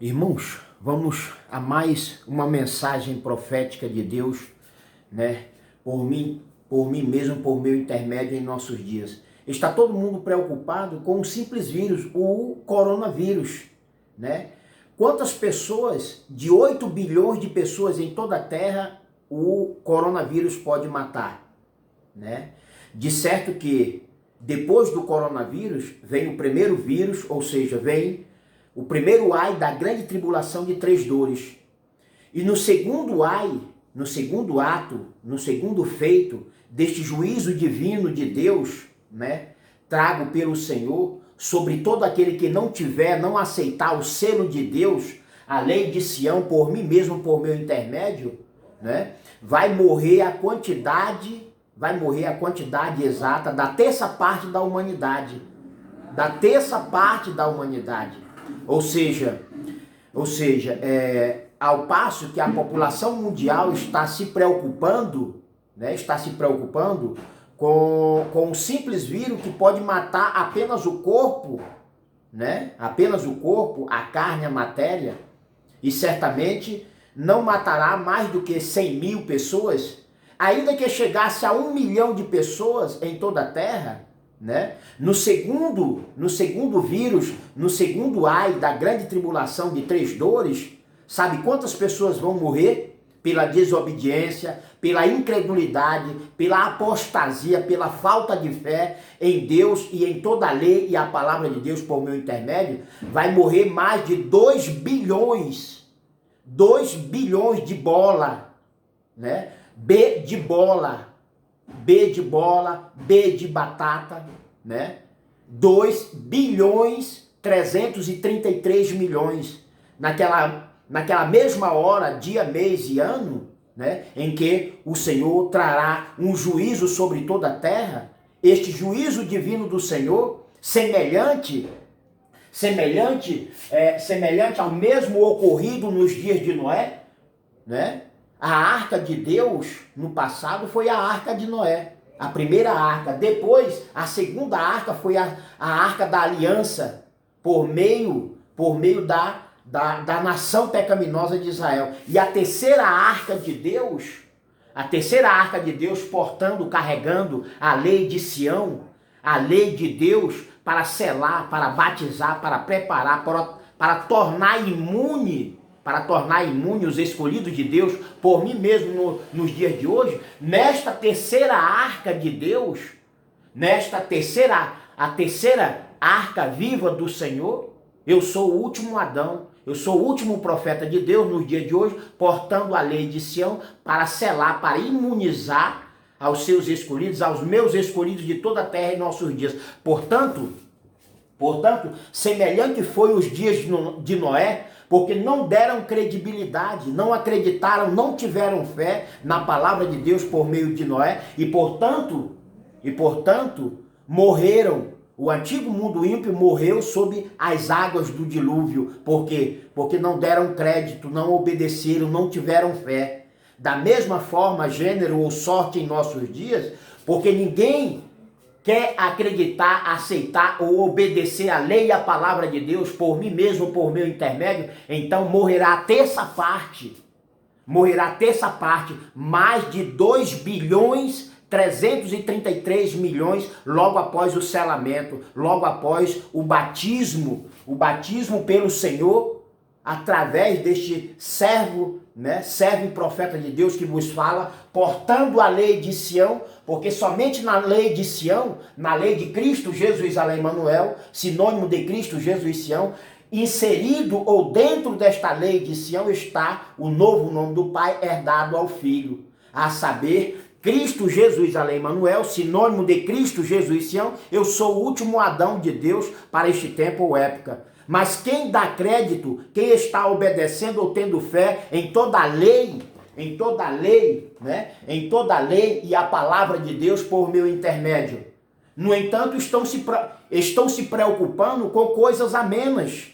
Irmãos, vamos a mais uma mensagem profética de Deus, né? Por mim mesmo, por meu intermédio em nossos dias. Está todo mundo preocupado com um simples vírus, o coronavírus, né? Quantas pessoas, de 8 bilhões de pessoas em toda a Terra, o coronavírus pode matar, né? De certo que depois do coronavírus vem o primeiro vírus, ou seja, vem o primeiro ai da grande tribulação de 3 dores. E no segundo ai, no segundo ato, no segundo feito deste juízo divino de Deus, né, trago pelo Senhor sobre todo aquele que não aceitar o selo de Deus, a lei de Sião, por mim mesmo, por meu intermédio, né, vai morrer a quantidade exata da terça parte da humanidade. Da terça parte da humanidade. Ou seja, ao passo que a população mundial está se preocupando, né, com um simples vírus que pode matar apenas o corpo, né, apenas o corpo, a carne, a matéria, e certamente não matará mais do que 100 mil pessoas, ainda que chegasse a 1 milhão de pessoas em toda a Terra, né? No segundo vírus, no segundo ai da grande tribulação de 3 dores, sabe quantas pessoas vão morrer? Pela desobediência, pela incredulidade, pela apostasia, pela falta de fé em Deus e em toda a lei e a palavra de Deus por meu intermédio, vai morrer mais de 2 bilhões de bola, né? B de bola, B de batata, né? 2 bilhões 333 milhões. Naquela mesma hora, dia, mês e ano, né, em que o Senhor trará um juízo sobre toda a terra, este juízo divino do Senhor, semelhante ao mesmo ocorrido nos dias de Noé, né? A arca de Deus no passado foi a arca de Noé, a primeira arca. Depois, a segunda arca foi a arca da aliança, por meio da nação pecaminosa de Israel. E a terceira arca de Deus, carregando a lei de Sião, a lei de Deus para selar, para batizar, para preparar, para tornar imune os escolhidos de Deus, por mim mesmo nos dias de hoje, nesta terceira arca de Deus, a terceira arca viva do Senhor, eu sou o último Adão, eu sou o último profeta de Deus nos dias de hoje, portando a lei de Sião para selar, para imunizar aos seus escolhidos, aos meus escolhidos de toda a terra em nossos dias. Portanto, semelhante foi os dias de Noé, porque não deram credibilidade, não acreditaram, não tiveram fé na palavra de Deus por meio de Noé, e portanto, morreram. O antigo mundo ímpio morreu sob as águas do dilúvio. Por quê? Porque não deram crédito, não obedeceram, não tiveram fé. Da mesma forma, gênero ou sorte em nossos dias, porque ninguém quer acreditar, aceitar ou obedecer a lei e a palavra de Deus por mim mesmo, por meu intermédio, então morrerá a terça parte, mais de 2 bilhões 333 milhões logo após o selamento, logo após o batismo pelo Senhor, através deste servo, né, servo e profeta de Deus que vos fala, portando a lei de Sião, porque somente na lei de Sião, na lei de Cristo Jesus, Emmanuel, sinônimo de Cristo Jesus Sião, inserido ou dentro desta lei de Sião está o novo nome do Pai herdado ao Filho, a saber, Cristo Jesus, Emmanuel, sinônimo de Cristo Jesus Sião, eu sou o último Adão de Deus para este tempo ou época. Mas quem dá crédito, quem está obedecendo ou tendo fé em toda a lei, né? Em toda a lei e a palavra de Deus por meu intermédio. No entanto, estão se preocupando com coisas amenas,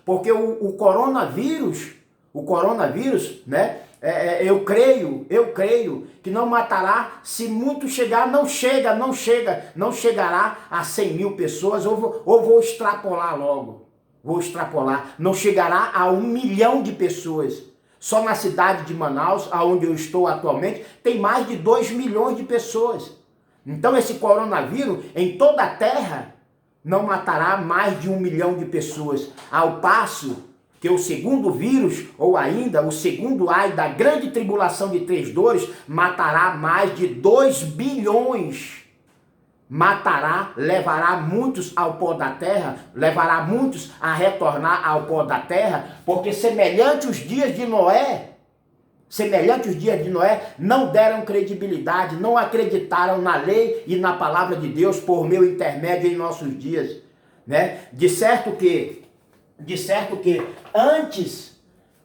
porque o coronavírus, né? Eu creio que não matará, se muito chegar, não chegará a 100 mil pessoas, ou vou extrapolar logo. vou extrapolar, não chegará a 1 milhão de pessoas. Só na cidade de Manaus, onde eu estou atualmente, tem mais de 2 milhões de pessoas. Então esse coronavírus, em toda a terra, não matará mais de 1 milhão de pessoas. Ao passo que o segundo vírus, ou ainda o segundo ai da grande tribulação de 3 dores, matará mais de 2 bilhões. Matará, levará muitos ao pó da terra, levará muitos a retornar ao pó da terra, porque semelhante os dias de Noé, não deram credibilidade, não acreditaram na lei e na palavra de Deus por meu intermédio em nossos dias, né? De certo que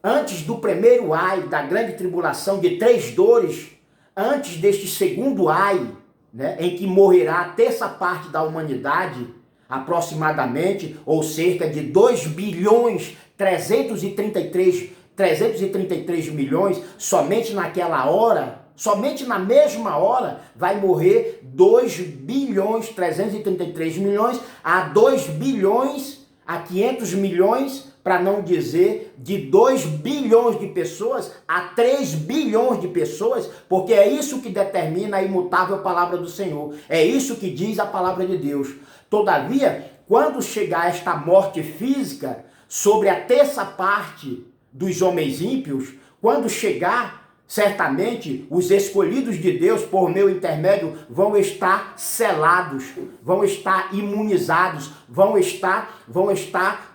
antes do primeiro ai da grande tribulação de 3 dores, antes deste segundo ai, né, em que morrerá a terça parte da humanidade, aproximadamente, ou cerca de 2 bilhões 333 milhões, somente naquela hora, somente na mesma hora, vai morrer 2 bilhões 333 milhões a 2 bilhões a 500 milhões, para não dizer de 2 bilhões de pessoas a 3 bilhões de pessoas, porque é isso que determina a imutável palavra do Senhor. É isso que diz a palavra de Deus. Todavia, quando chegar esta morte física sobre a terça parte dos homens ímpios, quando chegar, certamente os escolhidos de Deus por meu intermédio vão estar selados, vão estar imunizados, vão estar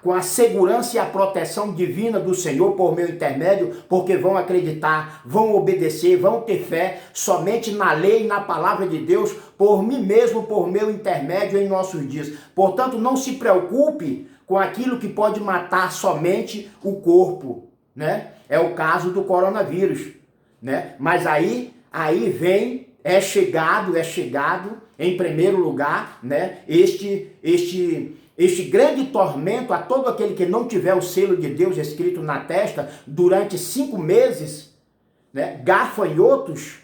com a segurança e a proteção divina do Senhor por meu intermédio, porque vão acreditar, vão obedecer, vão ter fé somente na lei e na palavra de Deus, por mim mesmo, por meu intermédio em nossos dias. Portanto, não se preocupe com aquilo que pode matar somente o corpo, né? É o caso do coronavírus. Né? Mas aí vem, é chegado em primeiro lugar, né? este grande tormento a todo aquele que não tiver o selo de Deus escrito na testa durante 5 meses, né? Gafanhotos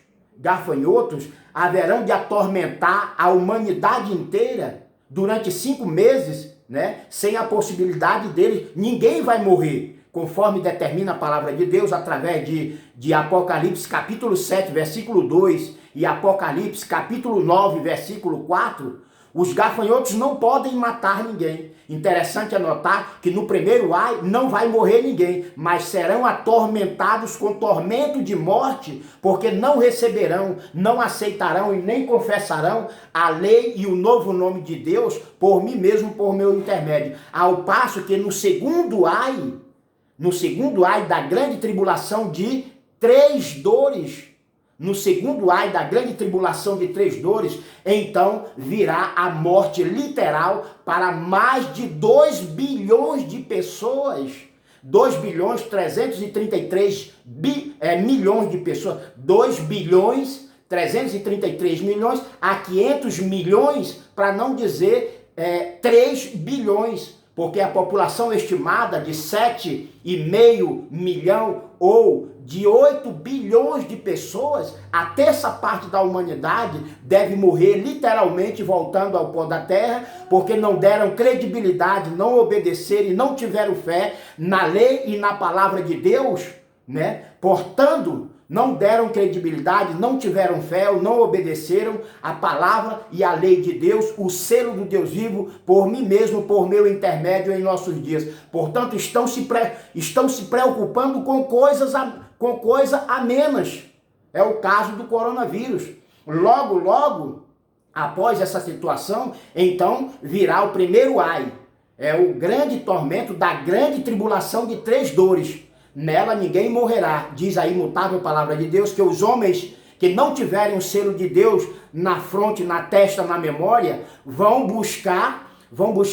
haverão de atormentar a humanidade inteira durante 5 meses, né? Sem a possibilidade deles, ninguém vai morrer, conforme determina a palavra de Deus, através de Apocalipse capítulo 7, versículo 2, e Apocalipse capítulo 9, versículo 4, os gafanhotos não podem matar ninguém. Interessante anotar que no primeiro ai não vai morrer ninguém, mas serão atormentados com tormento de morte, porque não receberão, não aceitarão e nem confessarão a lei e o novo nome de Deus por mim mesmo, por meu intermédio. Ao passo que no segundo ai da grande tribulação de 3 dores, então virá a morte literal para mais de 2 bilhões de pessoas. 2 bilhões 333 milhões de pessoas. 2 bilhões 333 milhões a 500 milhões, para não dizer 3 bilhões. Porque a população estimada de 7,5 milhão ou de 8 bilhões de pessoas, a terça parte da humanidade deve morrer literalmente voltando ao pó da terra, porque não deram credibilidade, não obedeceram e não tiveram fé na lei e na palavra de Deus, né? Portanto, não deram credibilidade, não tiveram fé, não obedeceram a palavra e a lei de Deus, o selo do Deus vivo, por mim mesmo, por meu intermédio em nossos dias. Portanto, estão se preocupando com coisa amenas. É o caso do coronavírus. Logo, após essa situação, então virá o primeiro ai. É o grande tormento da grande tribulação de 3 dores. Nela ninguém morrerá, diz a imutável palavra de Deus, que os homens que não tiverem o selo de Deus na fronte, na testa, na memória, vão buscar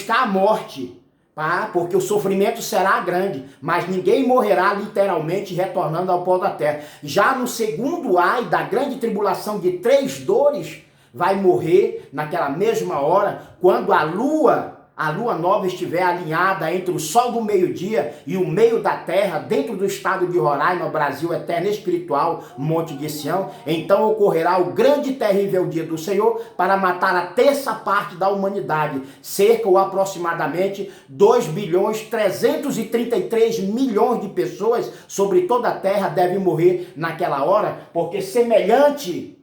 a morte, tá? Porque o sofrimento será grande, mas ninguém morrerá literalmente retornando ao pó da terra. Já no segundo ai da grande tribulação de 3 dores, vai morrer naquela mesma hora, quando a lua a lua nova estiver alinhada entre o sol do meio-dia e o meio da terra, dentro do estado de Roraima, Brasil eterno espiritual, Monte de Sião, então ocorrerá o grande e terrível dia do Senhor para matar a terça parte da humanidade, cerca ou aproximadamente 2.333.000.000 de pessoas sobre toda a terra devem morrer naquela hora, porque semelhante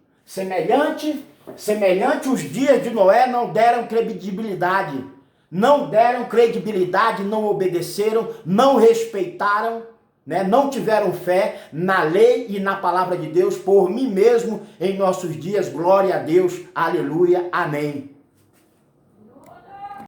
os dias de Noé não deram credibilidade. Não deram credibilidade, não obedeceram, não respeitaram, né? Não tiveram fé na lei e na palavra de Deus por mim mesmo em nossos dias. Glória a Deus, aleluia, amém.